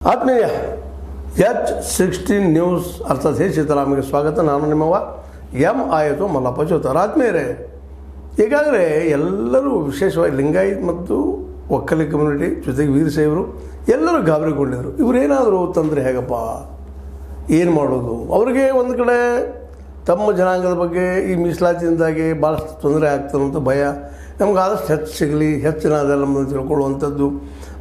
ಆತ್ಮೀಯ H16 news ಅರ್ಥಾತ್ ಹೇ ಸೀತಾರಾಮಗೆ ಸ್ವಾಗತ. ನಾನು ನಿಮ್ಮವ ಆಯಿತು ಮಲ್ಲಪ್ಪ ಜೋತಾರ. ಆತ್ಮೀಯರೇ, ಈಗಾಗಲೇ ಎಲ್ಲರೂ ವಿಶೇಷವಾಗಿ ಲಿಂಗಾಯತ್ ಮತ್ತು ಒಕ್ಕಲಿ ಕಮ್ಯುನಿಟಿ ಜೊತೆಗೆ ವೀರಶೈವರು ಎಲ್ಲರೂ ಗಾಬರಿಗೊಂಡಿದ್ರು. ಇವರೇನಾದರೂ ತಂದರೆ ಹೇಗಪ್ಪ, ಏನು ಮಾಡೋದು? ಅವ್ರಿಗೆ ಒಂದು ಕಡೆ ತಮ್ಮ ಜನಾಂಗದ ಬಗ್ಗೆ ಈ ಮೀಸಲಾತಿಯಿಂದಾಗಿ ಭಾಳಷ್ಟು ತೊಂದರೆ ಆಗ್ತದಂಥ ಭಯ, ನಮ್ಗೆ ಆದಷ್ಟು ಹೆಚ್ಚು ಸಿಗಲಿ, ಹೆಚ್ಚಿನ ಅದೆಲ್ಲ ನಮ್ಮನ್ನು ತಿಳ್ಕೊಳ್ಳುವಂಥದ್ದು,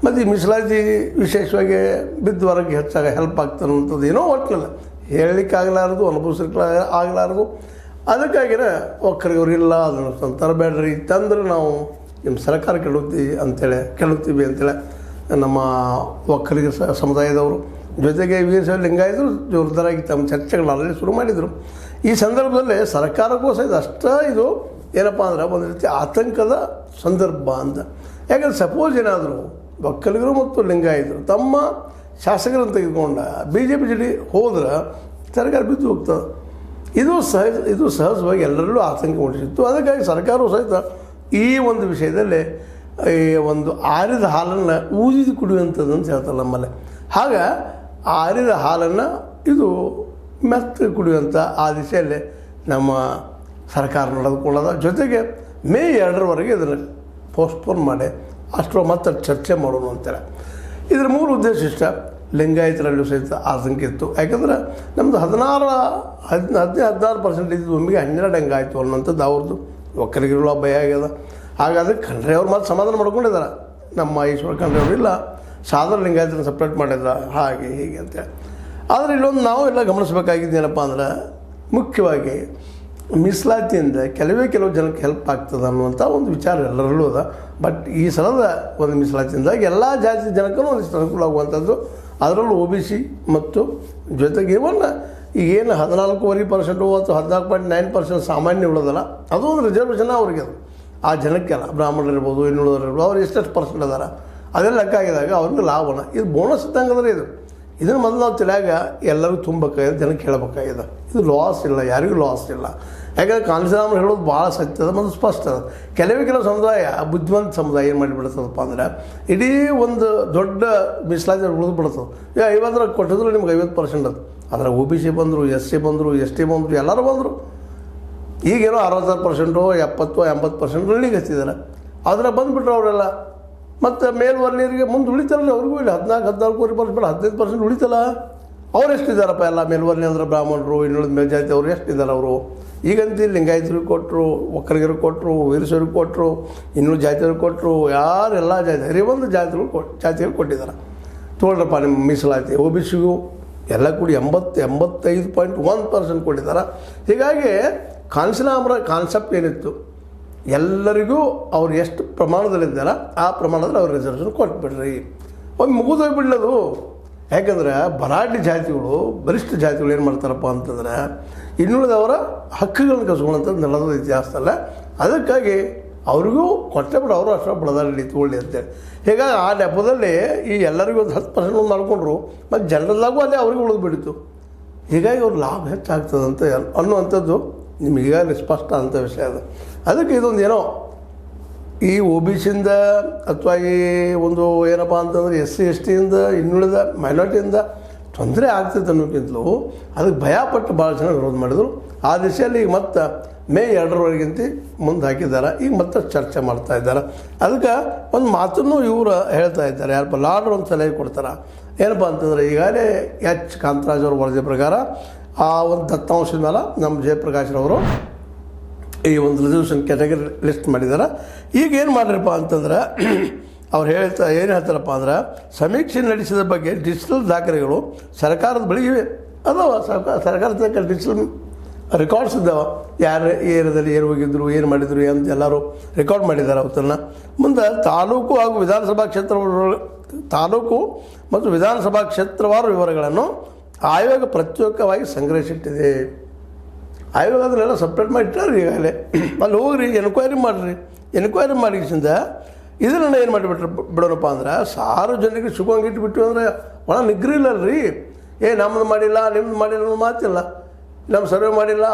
ಮತ್ತು ಈ ಮೀಸಲಾತಿ ವಿಶೇಷವಾಗಿ ಬಿದ್ದವರೆಗೆ ಹೆಚ್ಚಾಗ ಹೆಲ್ಪ್ ಆಗ್ತಾರಂಥದ್ದು ಏನೋ ಒಟ್ಟಿನಲ್ಲ ಹೇಳಲಿಕ್ಕಾಗಲಾರದು, ಅನುಭವಿಸ್ಲಿಕ್ಕೆ ಆಗಲಾರದು. ಅದಕ್ಕಾಗಿಯೇ ಒಕ್ಕರಿಗೆ ಅವರಿಲ್ಲ ಅದನ್ನು ತರಬೇಡ್ರಿ, ತಂದ್ರೆ ನಾವು ನಿಮ್ಮ ಸರ್ಕಾರ ಕೆಡುತ್ತೀವಿ ಅಂತೇಳಿ ನಮ್ಮ ಒಕ್ಕಲಿಗ ಸಮುದಾಯದವರು ಜೊತೆಗೆ ವೀರಶೈವ ಲಿಂಗಾಯತರು ಜೋರ್ದಾರಾಗಿ ತಮ್ಮ ಚರ್ಚೆಗಳನ್ನೇ ಶುರು ಮಾಡಿದರು. ಈ ಸಂದರ್ಭದಲ್ಲಿ ಸರ್ಕಾರಕ್ಕೂ ಸಹಿತ ಅಷ್ಟೇ ಇದು ಏನಪ್ಪ ಅಂದ್ರೆ ಒಂದು ರೀತಿ ಆತಂಕದ ಸಂದರ್ಭ ಅಂತ. ಯಾಕಂದ್ರೆ ಸಪೋಸ್ ಏನಾದರೂ ಒಕ್ಕಲಿಗರು ಮತ್ತು ಲಿಂಗಾಯತರು ತಮ್ಮ ಶಾಸಕರನ್ನು ತೆಗೆದುಕೊಂಡ BJP ಜೊತೆ ಹೋದ್ರೆ ಸರ್ಕಾರ ಬಿದ್ದು ಹೋಗ್ತದೆ. ಇದು ಸಹಜವಾಗಿ ಎಲ್ಲರಲ್ಲೂ ಆತಂಕ ಮೂಡಿಸಿತ್ತು. ಅದಕ್ಕಾಗಿ ಸರ್ಕಾರವು ಸಹಿತ ಈ ಒಂದು ವಿಷಯದಲ್ಲಿ ಈ ಒಂದು ಆರಿದ ಹಾಲನ್ನು ಊದಿದು ಕುಡಿಯುವಂಥದ್ದು ಅಂತ ಹೇಳ್ತಾರೆ ನಮ್ಮಲ್ಲಿ. ಆಗ ಆರಿದ ಹಾಲನ್ನು ಇದು ಮೆತ್ತ ಕುಡಿಯುವಂಥ ಆ ದಿಶೆಯಲ್ಲಿ ನಮ್ಮ ಸರ್ಕಾರ ನಡೆದುಕೊಳ್ಳೋದ. ಜೊತೆಗೆ ಮೇ 2ರವರೆಗೆ ಇದನ್ನು ಪೋಸ್ಟ್ಪೋನ್ ಮಾಡಿ ಅಷ್ಟರ ಮತ್ತೆ ಚರ್ಚೆ ಮಾಡೋಣ ಅಂತೇಳಿ. ಇದರ ಮೂಲ ಉದ್ದೇಶ ಇಷ್ಟ, ಲಿಂಗಾಯತರಲ್ಲೂ ಸಹಿತ ಆತಂಕ ಇತ್ತು. ಯಾಕಂದ್ರೆ ನಮ್ಮದು 16% ಇದ್ದು ಒಮ್ಮೆಗೆ 12 ಹೆಂಗಾಯಿತು ಅನ್ನೋಂಥದ್ದು ಅವ್ರದ್ದು ಒಕ್ಕಲಿಗರು ಭಯ ಆಗ್ಯದ. ಹಾಗಾದರೆ ಖಂಡ್ರೆ ಅವ್ರು ಮತ್ತೆ ಸಮಾಧಾನ ಮಾಡ್ಕೊಂಡಿದ್ದಾರೆ. ನಮ್ಮ ಈಶ್ವರ ಖಂಡ್ರೆ ಅವರು ಇಲ್ಲ, ಸಾಧಾರಣ ಲಿಂಗಾಯತರನ್ನು ಸಪ್ರೇಟ್ ಮಾಡಿದ ಹಾಗೆ ಹೀಗೆ ಅಂತೇಳಿ. ಆದರೆ ಇಲ್ಲೊಂದು ನಾವು ಎಲ್ಲ ಗಮನಿಸಬೇಕಾಗಿದ್ದೇನಪ್ಪ ಅಂದ್ರೆ, ಮುಖ್ಯವಾಗಿ ಮೀಸಲಾತಿಯಿಂದ ಕೆಲವು ಜನಕ್ಕೆ ಹೆಲ್ಪ್ ಆಗ್ತದೆ ಅನ್ನುವಂಥ ಒಂದು ವಿಚಾರ ಎಲ್ಲರಲ್ಲೂ ಅದ. ಬಟ್ ಈ ಸಲದ ಒಂದು ಮೀಸಲಾತಿಯಿಂದಾಗಿ ಎಲ್ಲ ಜಾತಿ ಜನಕ್ಕೂ ಒಂದಿಷ್ಟು ಅನುಕೂಲ ಆಗುವಂಥದ್ದು. ಅದರಲ್ಲೂ OBC ಮತ್ತು ಜೊತೆಗೆ ಈಗೇನು 14.5% ಅಥವಾ 14.9% ಸಾಮಾನ್ಯ ಉಳೋದಲ್ಲ, ಅದು ಒಂದು ರಿಸರ್ವೇಷನ್ ಅವ್ರಿಗೆ, ಅದು ಆ ಜನಕ್ಕೆಲ್ಲ ಬ್ರಾಹ್ಮಣರು ಇರ್ಬೋದು, ಇನ್ನುಳಿದವರು ಇರ್ಬೋದು, ಅವ್ರು ಎಷ್ಟೆಷ್ಟು ಪರ್ಸೆಂಟ್ ಅದಾರ ಅದೆಲ್ಲ ಲೆಕ್ಕ ಆಗಿದಾಗ ಅವ್ರಿಗೆ ಲಾಭನ. ಇದು ಬೋನಸ್ ಇದ್ದಂಗೆ ಇದು. ಇದನ್ನು ಮೊದಲು ನಾವು ತಿಳಿಯಾಗ ಎಲ್ಲರೂ ತುಂಬಬೇಕಾಗಿದೆ, ಜನಕ್ಕೆ ಹೇಳಬೇಕಾಗಿದೆ. ಇದು ಲಾಸ್ ಇಲ್ಲ, ಯಾರಿಗೂ ಲಾಸ್ ಇಲ್ಲ. ಯಾಕಂದರೆ ಕಾಂಗ್ರೆಸ್ ಹೇಳೋದು ಭಾಳ ಸತ್ಯ ಅದ ಮತ್ತು ಸ್ಪಷ್ಟ ಅದ. ಕೆಲವು ಸಮುದಾಯ ಬುದ್ಧಿವಂತ ಸಮುದಾಯ ಏನು ಮಾಡಿಬಿಡ್ತದಪ್ಪ ಅಂದ್ರೆ, ಇಡೀ ಒಂದು ದೊಡ್ಡ ಮೀಸಲಾತಿ ಉಳಿದು ಬಿಡ್ತದೆ. ಈಗ 50 ಕೊಟ್ಟಿದ್ರು ನಿಮ್ಗೆ 50% ಅದು. ಅದರ OBC ಬಂದರು, SC ಬಂದರು, ST ಬಂದರು, ಎಲ್ಲರೂ ಬಂದರು. ಈಗೇನೋ 60%, 70-80% ರನ್ನಿಂಗ್ ಹಚ್ಚಿದ್ದಾರೆ. ಅದರ ಬಂದುಬಿಟ್ರು ಅವರೆಲ್ಲ. ಮತ್ತು ಮೇಲ್ವರ್ಣೀಯರಿಗೆ ಮುಂದೆ ಉಳಿತಾರಲ್ಲ, ಅವ್ರಿಗೂ ಇಲ್ಲ 14-14% 15% ಉಳಿತಲ್ಲ. ಅವ್ರು ಎಷ್ಟಿದ್ದಾರಪ್ಪ ಎಲ್ಲ ಮೇಲ್ವರ್ಣಿ ಅಂದ್ರೆ ಬ್ರಾಹ್ಮಣರು, ಇನ್ನುಳಿದ ಮೇಲ್ಜಾತಿ ಅವರು ಎಷ್ಟಿದ್ದಾರೆ ಅವರು. ಈಗಂತ ಲಿಂಗಾಯತರಿಗೆ ಕೊಟ್ಟರು, ಒಕ್ಕಲಿಗರಿಗೆ ಕೊಟ್ಟರು, ವೀರಶೈವರಿಗೆ ಕೊಟ್ಟರು, ಇನ್ನುಳಿದ ಜಾತಿಯವ್ರಿಗೆ ಕೊಟ್ಟರು, ಯಾರೆಲ್ಲ ಜಾತಿ ಒಂದು ಜಾತಿಗಳು ಕೊಟ್ಟಿದ್ದಾರೆ. ತೊಗೊಳ್ರಪ್ಪ ನಿಮ್ಮ ಮೀಸಲಾತಿ. OBCಗೂ ಎಲ್ಲ ಕೂಡಿ 85.1% ಕೊಟ್ಟಿದ್ದಾರೆ. ಹೀಗಾಗಿ ಕಾನ್ಸೆಪ್ಟ್ ಏನಿತ್ತು, ಎಲ್ಲರಿಗೂ ಅವ್ರು ಎಷ್ಟು ಪ್ರಮಾಣದಲ್ಲಿದ್ದಾರ ಆ ಪ್ರಮಾಣದಲ್ಲಿ ಅವ್ರು ರಿಸರ್ವೇಷನ್ ಕೊಟ್ಬಿಡ್ರಿ, ಒಂದು ಮುಗಿದೋಗ್ಬಿಡ್ಲದು. ಯಾಕಂದ್ರೆ ಬರಾಡಿ ಜಾತಿಗಳು, ಬಲಿಷ್ಠ ಜಾತಿಗಳು ಏನು ಮಾಡ್ತಾರಪ್ಪ ಅಂತಂದ್ರೆ, ಇನ್ನುಳಿದವರ ಹಕ್ಕುಗಳನ್ನು ಕಸ್ಕೊಳ್ಳೋಂಥದ್ದು ನಡೆದ ಇತಿಹಾಸದಲ್ಲ. ಅದಕ್ಕಾಗಿ ಅವ್ರಿಗೂ ಕೊಟ್ಟಬಿಟ್ಟು ಅವರು ಅಷ್ಟು ಬಡದಾಡಿ ತೊಗೊಳ್ಳಿ ಅಂತೇಳಿ. ಹೀಗಾಗಿ ಆ ನೆಪದಲ್ಲಿ ಈ ಎಲ್ಲರಿಗೂ ಒಂದು 10% ಮಾಡ್ಕೊಂಡ್ರು, ಮತ್ತು ಜನರಲ್ಲಾಗೂ ಅಲ್ಲೇ ಅವ್ರಿಗೆ ಉಳಿದ್ಬಿಡ್ತು. ಹೀಗಾಗಿ ಅವ್ರ ಲಾಭ ಹೆಚ್ಚಾಗ್ತದಂತ ಅನ್ನುವಂಥದ್ದು ನಿಮ್ಗೆ ಈಗಾಗಲೇ ಸ್ಪಷ್ಟ ಅಂಥ ವಿಷಯ ಅದು. ಅದಕ್ಕೆ ಇದೊಂದು ಏನೋ ಈ OBCಯಿಂದ ಅಥವಾ ಈ ಒಂದು ಏನಪ್ಪ ಅಂತಂದರೆ SC STಯಿಂದ ಇನ್ನುಳಿದ ಮೈನಾರಿಟಿಯಿಂದ ತೊಂದರೆ ಆಗ್ತೈತೆ ಅನ್ನೋಕ್ಕಿಂತಲೂ ಅದಕ್ಕೆ ಭಯಪಟ್ಟು ಭಾಳ ಜನ ವಿರೋಧ ಮಾಡಿದರು. ಆ ದಿಶೆಯಲ್ಲಿ ಈಗ ಮತ್ತೆ ಮೇ 2ರವರೆಗಿಂತ ಮುಂದೆ ಹಾಕಿದ್ದಾರೆ. ಈಗ ಮತ್ತೆ ಚರ್ಚೆ ಮಾಡ್ತಾ ಇದ್ದಾರೆ. ಅದಕ್ಕೆ ಒಂದು ಮಾತನ್ನು ಇವರು ಹೇಳ್ತಾ ಇದ್ದಾರೆ, ಯಾರಪ್ಪ ಲಾರ್ಡ್ರು ಒಂದು ಸಲಹೆ ಕೊಡ್ತಾರೆ. ಏನಪ್ಪ ಅಂತಂದರೆ, ಈಗಾಗಲೇ H ಕಾಂತರಾಜ್ ಅವ್ರ ವರದಿ ಪ್ರಕಾರ ಆ ಒಂದು ದತ್ತಾಂಶದ ಮೇಲೆ ನಮ್ಮ ಜಯಪ್ರಕಾಶ್ರವರು ಈ ಒಂದು ರಿಸರ್ವೇಷನ್ ಕ್ಯಾಟಗರಿ ಲಿಸ್ಟ್ ಮಾಡಿದ್ದಾರೆ. ಈಗ ಏನು ಮಾಡಿರಪ್ಪ ಅಂತಂದ್ರೆ, ಅವ್ರು ಏನು ಹೇಳ್ತಾರಪ್ಪ ಅಂದ್ರೆ, ಸಮೀಕ್ಷೆ ನಡೆಸಿದ ಬಗ್ಗೆ ಡಿಜಿಟಲ್ ದಾಖಲೆಗಳು ಸರ್ಕಾರದ ಬಳಿ ಇವೆ ಅದಾವ. ಸರ್ಕಾರದ ಡಿಜಿಟಲ್ ರೆಕಾರ್ಡ್ಸ್ ಇದ್ದಾವೆ. ಯಾರು ಏರಿಯಾದಲ್ಲಿ ಏನು ಹೋಗಿದ್ರು, ಏನು ಮಾಡಿದ್ರು ಅಂತ ಎಲ್ಲರೂ ರೆಕಾರ್ಡ್ ಮಾಡಿದ್ದಾರೆ. ಅವತ್ತನ್ನು ಮುಂದೆ ತಾಲೂಕು ಹಾಗೂ ವಿಧಾನಸಭಾ ಕ್ಷೇತ್ರವಾರು ವಿವರಗಳನ್ನು ಆಯೋಗ ಪ್ರತ್ಯೇಕವಾಗಿ ಸಂಗ್ರಹಿಸಿಟ್ಟಿದೆ. ಆಯೋಗ ಅದನ್ನೆಲ್ಲ ಸಪ್ರೇಟ್ ಮಾಡಿ ಇಟ್ಟಾರೆ. ಈಗಾಗಲೇ ಅಲ್ಲಿ ಹೋಗ್ರಿ, ಎನ್ಕ್ವೈರಿ ಮಾಡಿಸಿಂದ ಇದನ್ನು ಏನು ಬಿಡೋಣಪ್ಪ ಅಂದ್ರೆ, ಸಾರ್ವಜನಿಕರಿಗೆ ಸಿಗೋಂಗೆ ಇಟ್ಬಿಟ್ಟು ಅಂದರೆ ಒಳ ನಿಗ್ರಿ ಇಲ್ಲಲ್ರಿ. ನಮ್ಮದು ಮಾಡಿಲ್ಲ, ನಿಮ್ಮದು ಮಾಡಿಲ್ಲ ಅನ್ನೋ ಮಾತಿಲ್ಲ. ನಮ್ಮ ಸರ್ವೆ ಮಾಡಿಲ್ಲ,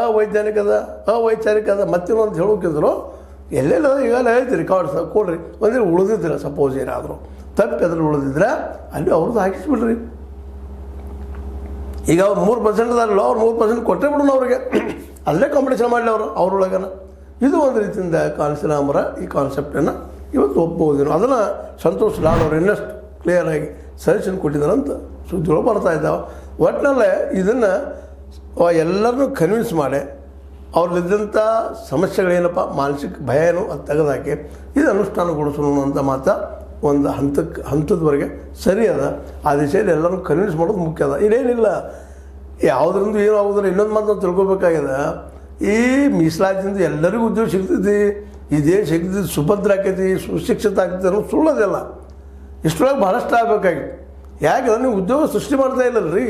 ಅವೈಜ್ಞಾನಿಕ ಅದ ಮತ್ತಿನ್ನೊಂದು ಹೇಳೋಕಿದ್ರು ಎಲ್ಲೆಲ್ಲ ಈಗಾಗಲೇ ಹೇಳ್ತೀರಿ ರೆಕಾರ್ಡ್ಸ್ ಕೊಡ್ರಿ. ಒಂದಿನ ಉಳಿದಿದ್ದೀರ ಸಪೋಸ್ ಏನಾದರೂ ತಪ್ಪು ಎದುರು ಉಳಿದಿದ್ರೆ ಅಲ್ಲಿ ಅವ್ರದ್ದು ಹಾಕಿಸ್ಬಿಡ್ರಿ. ಈಗ ಅವ್ರು 3% ಅದಾರಲ್ಲ, ಅವ್ರು 3% ಕೊಟ್ಟೇ ಬಿಡೋಣ ಅವ್ರಿಗೆ, ಅಲ್ಲೇ ಕಾಂಪಿಟೇಷನ್ ಮಾಡಲಿ ಅವ್ರೊಳಗನ. ಇದು ಒಂದು ರೀತಿಯಿಂದ ಕಾನ್ಸಿನಾಮರ ಈ ಕಾನ್ಸೆಪ್ಟನ್ನು ಇವತ್ತು ಒಪ್ಪಬಹುದು. ಅದನ್ನು ಸಂತೋಷ್ ಲಾಡ್ ಅವರು ಇನ್ನಷ್ಟು ಕ್ಲಿಯರಾಗಿ ಸಜೆಷನ್ ಕೊಟ್ಟಿದ್ದಾರಂತ ಸುದ್ದಿಗಳು ಬರ್ತಾ ಇದ್ದಾವೆ. ಒಟ್ಟಿನಲ್ಲೇ ಇದನ್ನು ಎಲ್ಲರನ್ನೂ ಕನ್ವಿನ್ಸ್ ಮಾಡಿ ಅವ್ರಲ್ಲಿದ್ದಂಥ ಸಮಸ್ಯೆಗಳೇನಪ್ಪ, ಮಾನಸಿಕ ಭಯ ಏನು ಅದು ತೆಗೆದಾಕಿ ಇದು ಅನುಷ್ಠಾನಗೊಳಿಸೋಣ ಅಂತ ಮಾತ್ರ ಒಂದು ಹಂತದವರೆಗೆ ಸರಿ ಅದ. ಆ ದಿಶೆಯಲ್ಲಿ ಎಲ್ಲರೂ ಕನ್ವಿನ್ಸ್ ಮಾಡೋದು ಮುಖ್ಯ ಅದ. ಇದೇನಿಲ್ಲ, ಯಾವುದರಿಂದ ಏನೂ ಆಗೋದಿಲ್ಲ. ಇನ್ನೊಂದು ಮಾತು ನಾವು ತಿಳ್ಕೊಬೇಕಾಗಿದೆ, ಈ ಮೀಸಲಾತಿಯಿಂದ ಎಲ್ಲರಿಗೂ ಉದ್ಯೋಗ ಸಿಗ್ತೈತಿ, ಈ ದೇಶ ಸಿಗ್ತೈತಿ, ಸುಭದ್ರ ಆಕೈತಿ, ಸುಶಿಕ್ಷಿತ ಆಗ್ತೈತಿ ಅನ್ನೋದು ಸುಳ್ಳೋದಿಲ್ಲ. ಇಷ್ಟರೊಳಗೆ ಭಾಳಷ್ಟು ಆಗಬೇಕಾಗಿತ್ತು. ಯಾಕಂದ್ರೆ ನೀವು ಉದ್ಯೋಗ ಸೃಷ್ಟಿ ಮಾಡ್ತಾ ಇಲ್ಲಲ್ರಿ.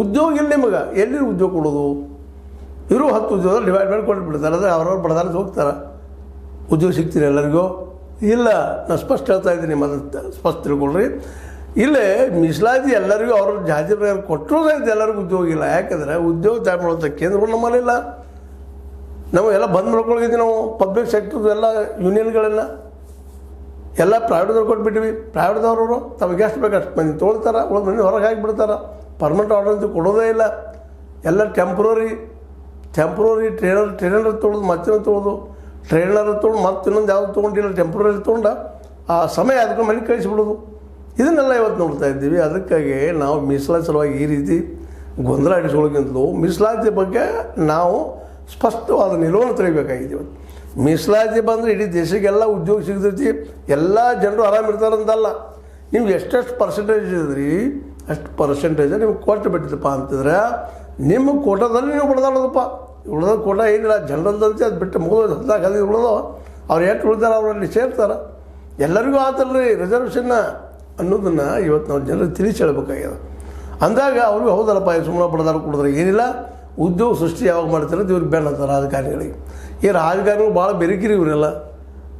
ಉದ್ಯೋಗ ಇಲ್ಲ ನಿಮಗೆ, ಎಲ್ಲಿ ಉದ್ಯೋಗ ಕೊಡೋದು? ಇರೋ 10 ಉದ್ಯೋಗ ಡಿವೈಡ್ ಮಾಡಿ ಕೊಟ್ಟು ಬಿಡ್ತಾರೆ. ಆದರೆ ಅವ್ರವ್ರು ಬಡದಾರ ಹೋಗ್ತಾರೆ. ಉದ್ಯೋಗ ಸಿಗ್ತೀನಿ ಎಲ್ಲರಿಗೂ? ಇಲ್ಲ. ನಾನು ಸ್ಪಷ್ಟ ಹೇಳ್ತಾ ಇದ್ದೀನಿ, ಮತ್ತೆ ಸ್ಪಷ್ಟ ತಿಳ್ಕೊಳ್ರಿ. ಇಲ್ಲೇ ಮೀಸಲಾತಿ ಎಲ್ಲರಿಗೂ ಅವ್ರ ಜಾತಿ ಪ್ರಕಾರ ಕೊಟ್ಟರೂ ಎಲ್ಲರಿಗೂ ಉದ್ಯೋಗ ಇಲ್ಲ. ಯಾಕಂದರೆ ಉದ್ಯೋಗ ತಯಾರು ಮಾಡೋಂಥ ಕೇಂದ್ರಗಳು ನಮ್ಮಲ್ಲಿಲ್ಲ. ನಾವು ಎಲ್ಲ ಬಂದ್ ಮಾಡ್ಕೊಳ್ತಿದ್ವಿ. ನಾವು ಪಬ್ಲಿಕ್ ಸೆಕ್ಟರ್ದು ಎಲ್ಲ ಯೂನಿಯನ್ಗಳೆಲ್ಲ ಎಲ್ಲ ಪ್ರೈವೇಟ್ದವ್ರು ಕೊಟ್ಬಿಟ್ಟಿವಿ. ಪ್ರೈವೇಟ್ದವ್ರವರು ತಮಗೆ ಎಷ್ಟು ಬೇಕು ಅಷ್ಟು ಮಂದಿ ತೊಗೊಳ್ತಾರೆ, ಒಂದು ಮಂದಿ ಹೊರಗೆ ಹಾಕಿಬಿಡ್ತಾರೆ. ಪರ್ಮನೆಂಟ್ ಆರ್ಡರ್ ಅಂತೂ ಕೊಡೋದೇ ಇಲ್ಲ. ಎಲ್ಲ ಟೆಂಪ್ರರಿ ಟ್ರೈನರ್ ತೊಗೊಳೋದು, ಮತ್ತಿನ್ನೊಂದು ತೊಗೊಳೋದು, ಟ್ರೈನರ್ ತೊಗೊಂಡು ಮತ್ತೆ ಇನ್ನೊಂದು ಯಾವುದು ತೊಗೊಂಡಿಲ್ಲ, ಟೆಂಪ್ರರಿ ತೊಗೊಂಡು ಆ ಸಮಯ ಅದಕ್ಕೆ ಮನೆ ಕಳಿಸಿಬಿಡೋದು. ಇದನ್ನೆಲ್ಲ ಇವತ್ತು ನೋಡ್ತಾ ಇದ್ದೀವಿ. ಅದಕ್ಕಾಗಿ ನಾವು ಮೀಸಲಾತಿ ಸಲುವಾಗಿ ಈ ರೀತಿ ಗೊಂದಲ ಇಡಿಸ್ಕೊಳ್ಳೋಕ್ಕಿಂತಲೂ ಮೀಸಲಾತಿ ಬಗ್ಗೆ ನಾವು ಸ್ಪಷ್ಟವಾದ ನಿಲುವನ್ನು ತೆಗಿಬೇಕಾಗಿದೆ. ಇವತ್ತು ಮೀಸಲಾತಿ ಬಂದರೆ ಇಡೀ ದೇಶಕ್ಕೆಲ್ಲ ಉದ್ಯೋಗ ಸಿಗ್ತೈತಿ, ಎಲ್ಲ ಜನರು ಆರಾಮಿರ್ತಾರಂತಲ್ಲ. ನೀವು ಎಷ್ಟೆಷ್ಟು ಪರ್ಸೆಂಟೇಜ್ ಇದ್ರಿ ಅಷ್ಟು ಪರ್ಸೆಂಟೇಜ್ ನಿಮ್ಗೆ ಕೊಟ್ಟು ಬಿಟ್ಟಿದ್ದಪ್ಪ ಅಂತಂದ್ರೆ ನಿಮ್ಮ ಕೋಟದಲ್ಲಿ ನೀವು ಬಡ್ದಾಡೋದಪ್ಪ. ಉಳ್ದ ಕೋಟ ಏನಿಲ್ಲ, ಜನರಲ್ದಂತೆ ಅದು ಬಿಟ್ಟು ಮುಗಿದು 14 ಉಳಿದವ ಅವ್ರು ಎಷ್ಟು ಉಳಿದಾರೆ ಅವರಲ್ಲಿ ಸೇರ್ತಾರೆ. ಎಲ್ಲರಿಗೂ ಆತಲ್ರಿ ರಿಸರ್ವೇಷನ್ನ ಅನ್ನೋದನ್ನು ಇವತ್ತು ನಾವು ಜನರಿಗೆ ತಿಳಿಸಿ ಹೇಳ್ಬೇಕಾಗ್ಯದ. ಅಂದಾಗ ಅವ್ರಿಗೂ ಹೌದಲ್ಲಪ್ಪ, ಸುಮ್ಮನೆ ಬಡ್ದಾರ ಕೊಡಿದ್ರೆ ಏನಿಲ್ಲ, ಉದ್ಯೋಗ ಸೃಷ್ಟಿ ಯಾವಾಗ ಮಾಡ್ತಾರೆ ಅಂತ ಇವ್ರಿಗೆ ಬೆನ್ನ ಅಂತಾರೆ ರಾಜಕಾರಣಿಗಳಿಗೆ. ಈ ರಾಜಕಾರಣಿಗಳು ಭಾಳ ಬೆರಕಿರಿ ಇವರೆಲ್ಲ.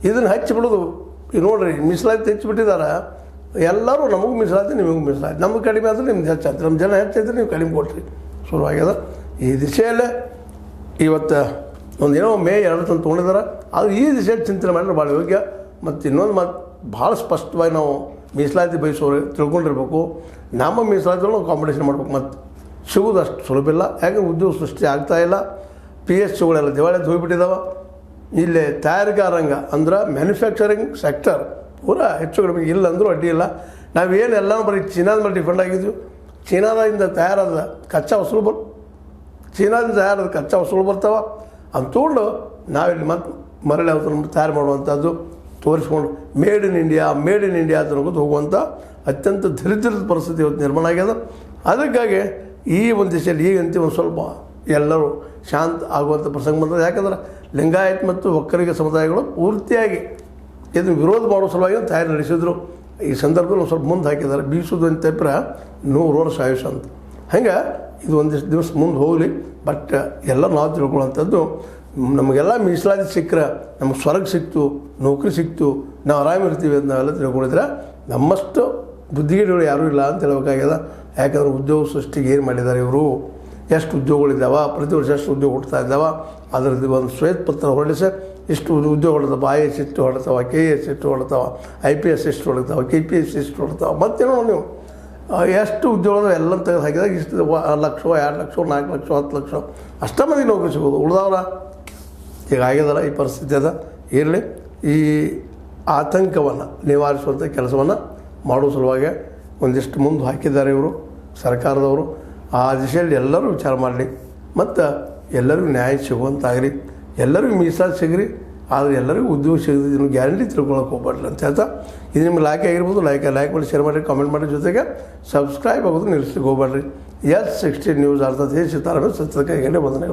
ಇದನ್ನು ಹಚ್ಚಿಬಿಡೋದು. ಈಗ ನೋಡಿರಿ, ಮೀಸಲಾತಿ ಹೆಚ್ಚಿಬಿಟ್ಟಿದ್ದಾರೆ. ಎಲ್ಲರೂ ನಮಗೂ ಮೀಸಲಾತಿ, ನಿಮಗೂ ಮೀಸಲಾತಿ. ನಮಗೆ ಕಡಿಮೆ ಆದರೆ ನಿಮ್ಗೆ ಹೆಚ್ಚಾಯ್ತು, ನಮ್ಮ ಜನ ಹೆಚ್ಚಾಯ್ತು ನೀವು ಕಡಿಮೆ ಕೊಟ್ರಿ. ಶುರುವಾಗ್ಯದ. ಈ ದಿಶೆಯಲ್ಲೇ ಇವತ್ತು ಒಂದೇನೋ ಮೇ 2 ತಂದು ತೊಗೊಂಡಿದ್ದಾರೆ. ಅದು ಈ ದಿಶೆಯಲ್ಲಿ ಚಿಂತನೆ ಮಾಡಿದ್ರೆ ಭಾಳ ಯೋಗ್ಯ. ಮತ್ತು ಇನ್ನೊಂದು ಮಾತು ಭಾಳ ಸ್ಪಷ್ಟವಾಗಿ ನಾವು ಮೀಸಲಾತಿ ಬಯಸೋರು ತಿಳ್ಕೊಂಡಿರ್ಬೇಕು. ನಮ್ಮ ಮೀಸಲಾತಿ ನಾವು ಕಾಂಪಿಟೇಷನ್ ಮಾಡ್ಬೇಕು. ಮತ್ತು ಸಿಗೋದು ಅಷ್ಟು ಸುಲಭ ಇಲ್ಲ. ಯಾಕಂದ್ರೆ ಉದ್ಯೋಗ ಸೃಷ್ಟಿ ಆಗ್ತಾಯಿಲ್ಲ. PSUಗಳೆಲ್ಲ ದಿವಾಳಿಯದ್ದು ಹೋಗಿಬಿಟ್ಟಿದ್ದಾವೆ. ಇಲ್ಲೇ ತಯಾರಿಕಾ ರಂಗ ಅಂದ್ರೆ ಮ್ಯಾನುಫ್ಯಾಕ್ಚರಿಂಗ್ ಸೆಕ್ಟರ್ ಪೂರಾ ಹೆಚ್ಚು ಕಡಿಮೆ ಇಲ್ಲ ಅಂದರೂ ಅಡ್ಡಿ ಇಲ್ಲ. ನಾವೇನು ಎಲ್ಲನೂ ಬರೀ ಚೀನಾದ ಮೇಲೆ ಡಿಪೆಂಡ್ ಆಗಿದ್ವಿ. ಚೀನಾದಿಂದ ತಯಾರಾದ ಕಚ್ಚಾ ವಸ್ತುಗಳು ಚೀನಾದಿಂದ ತಯಾರಾದ ಕಚ್ಚಾ ವಸ್ತುಗಳು ಬರ್ತಾವೆ. ಅದು ತೊಗೊಂಡು ನಾವಿಲ್ಲಿ ಮತ್ತೆ ಮರಳಿ ಅವತ್ತು ತಯಾರು ಮಾಡುವಂಥದ್ದು ತೋರಿಸ್ಕೊಂಡು ಮೇಡ್ ಇನ್ ಇಂಡಿಯಾ ಅಂತ ಅನ್ನೋದು ಹೋಗುವಂಥ ಅತ್ಯಂತ ದರಿದ್ರದ ಪರಿಸ್ಥಿತಿ ಇವತ್ತು ನಿರ್ಮಾಣ ಆಗ್ಯದ. ಅದಕ್ಕಾಗಿ ಈ ಒಂದು ದಿಶೆಯಲ್ಲಿ ಈಗಂತೂ ಒಂದು ಸ್ವಲ್ಪ ಎಲ್ಲರೂ ಶಾಂತ ಆಗುವಂಥ ಪ್ರಸಂಗ ಬಂದದ್ದು. ಯಾಕಂದ್ರೆ ಲಿಂಗಾಯತ್ ಮತ್ತು ಒಕ್ಕಲಿಗ ಸಮುದಾಯಗಳು ಪೂರ್ತಿಯಾಗಿ ಇದನ್ನು ವಿರೋಧ ಮಾಡೋ ಸಲುವಾಗಿ ತಯಾರಿ ನಡೆಸಿದ್ರು. ಈ ಸಂದರ್ಭದಲ್ಲಿ ಒಂದು ಸ್ವಲ್ಪ ಮುಂದೆ ಹಾಕಿದ್ದಾರೆ. ಬೀಸೋದು ಅಂತ 100 ವರ್ಷ ಆಯುಷ್ ಅಂತ. ಹಂಗೆ ಇದು ಒಂದಿಷ್ಟು ದಿವಸ ಮುಂದೆ ಹೋಗಲಿ. ಬಟ್ ಎಲ್ಲ ನಾವು ತಿಳ್ಕೊಳ್ಳೋಂಥದ್ದು, ನಮಗೆಲ್ಲ ಮೀಸಲಾತಿ ಸಿಕ್ಕರೆ ನಮಗೆ ಸ್ವರ್ಗ ಸಿಕ್ತು, ನೌಕರಿ ಸಿಕ್ತು, ನಾವು ಆರಾಮಿರ್ತೀವಿ ಅಂತ ನಾವೆಲ್ಲ ತಿಳ್ಕೊಂಡಿದ್ರೆ ನಮ್ಮಷ್ಟು ಬುದ್ಧಿಗೇಡುಗಳು ಯಾರೂ ಇಲ್ಲ ಅಂತ ಹೇಳಬೇಕಾಗ್ಯದ. ಯಾಕಂದ್ರೆ ಉದ್ಯೋಗ ಸೃಷ್ಟಿಗೆ ಏನು ಮಾಡಿದ್ದಾರೆ ಇವರು, ಎಷ್ಟು ಉದ್ಯೋಗಗಳಿದ್ದಾವೆ, ಪ್ರತಿ ವರ್ಷ ಎಷ್ಟು ಉದ್ಯೋಗ ಹುಡ್ತಾ ಇದ್ದಾವೆ, ಅದರದ್ದು ಒಂದು ಶ್ವೇತಪತ್ರ ಹೊರಡಿಸಿ ಇಷ್ಟು ಉದ್ಯೋಗ ಹೊಡ್ತಾವೆ. IAS ಎಷ್ಟು ಹೊಡ್ತಾವೆ, KS ಎಷ್ಟು ಹೊಡ್ತಾವೆ, IPS ಎಷ್ಟು ಹೊಡ್ತಾವೆ, KPS ಎಷ್ಟು ಹೊಡ್ತಾವೆ, ಮತ್ತೇನೋ ನೀವು ಎಷ್ಟು ಉದ್ಯೋಗ ಎಲ್ಲ ತೆಗೆದು ಹಾಕಿದಾಗ ಇಷ್ಟು 1 ಲಕ್ಷ, 2 ಲಕ್ಷ, 4 ಲಕ್ಷ, 10 ಲಕ್ಷ ಅಷ್ಟೇ ಮಂದಿ ನೌಕರಿ ಸಿಗೋದು. ಉಳಿದವ್ರ ಈಗ ಆಗಿದಲ್ಲ ಈ ಪರಿಸ್ಥಿತಿ ಅದ. ಇರಲಿ, ಈ ಆತಂಕವನ್ನು ನಿವಾರಿಸುವಂಥ ಕೆಲಸವನ್ನು ಮಾಡೋ ಸಲುವಾಗಿ ಒಂದಿಷ್ಟು ಮುಂದೆ ಹಾಕಿದ್ದಾರೆ ಇವರು ಸರ್ಕಾರದವರು. ಆ ದಿಶೆಯಲ್ಲಿ ಎಲ್ಲರೂ ವಿಚಾರ ಮಾಡಲಿ ಮತ್ತು ಎಲ್ಲರಿಗೂ ನ್ಯಾಯ ಸಿಗುವಂತಾಗಲಿ, ಎಲ್ಲರಿಗೂ ಮೀಸಲಾತಿ ಸಿಗ್ರಿ. ಆದರೆ ಎಲ್ಲರಿಗೂ ಉದ್ಯೋಗ ಸಿಗೋದು ಗ್ಯಾರಂಟಿ ತಿಳ್ಕೊಳಕ್ಕೆ ಹೋಗ್ಬಾರ್ದು ಅಂತ ಹೇಳ್ತಾ, ಇದು ನಿಮ್ಗೆ ಲೈಕ್ ಆಗಿರ್ಬೋದು. ಲೈಕ್ ಮಾಡಿ, ಶೇರ್ ಮಾಡಿ, ಕಾಮೆಂಟ್ ಮಾಡಿ, ಜೊತೆಗೆ ಸಬ್ಸ್ಕ್ರೈಬ್ ಆಗೋದು ನಿಲ್ಲಿಸ್ಲಿಕ್ಕೆ ಹೋಗ್ಬೇಡ್ರಿ. S16 ನ್ಯೂಸ್ ಅರ್ಥಾತ್ ಸೀತಾರಾಮ ಸತ್ಯಕ್ಕೆ ವಂದನೆಗಳು.